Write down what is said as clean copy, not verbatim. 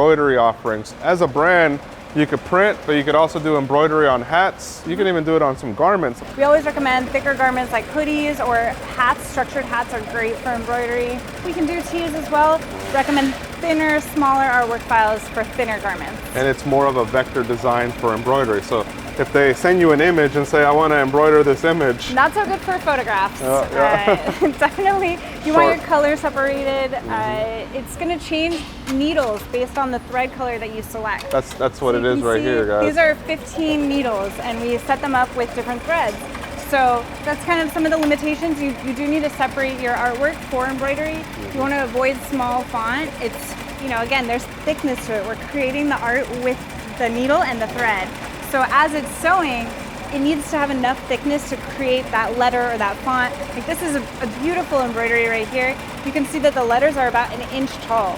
embroidery offerings. As a brand, you could print, but you could also do embroidery on hats. You can even do it on some garments. We always recommend thicker garments like hoodies or hats. Structured hats are great for embroidery. We can do tees as well. Recommend thinner, smaller artwork files for thinner garments. And it's more of a vector design for embroidery. So if they send you an image and say, I want to embroider this image. Not so good for photographs. Yeah. Definitely, you want your colors separated. It's going to change needles based on the thread color that you select. That's what it is right here, guys. These are 15 needles, and we set them up with different threads. So that's kind of some of the limitations. You do need to separate your artwork for embroidery. You want to avoid small font. It's, again, there's thickness to it. We're creating the art with the needle and the thread. So as it's sewing, it needs to have enough thickness to create that letter or that font. Like this is a beautiful embroidery right here. You can see that the letters are about 1 inch tall.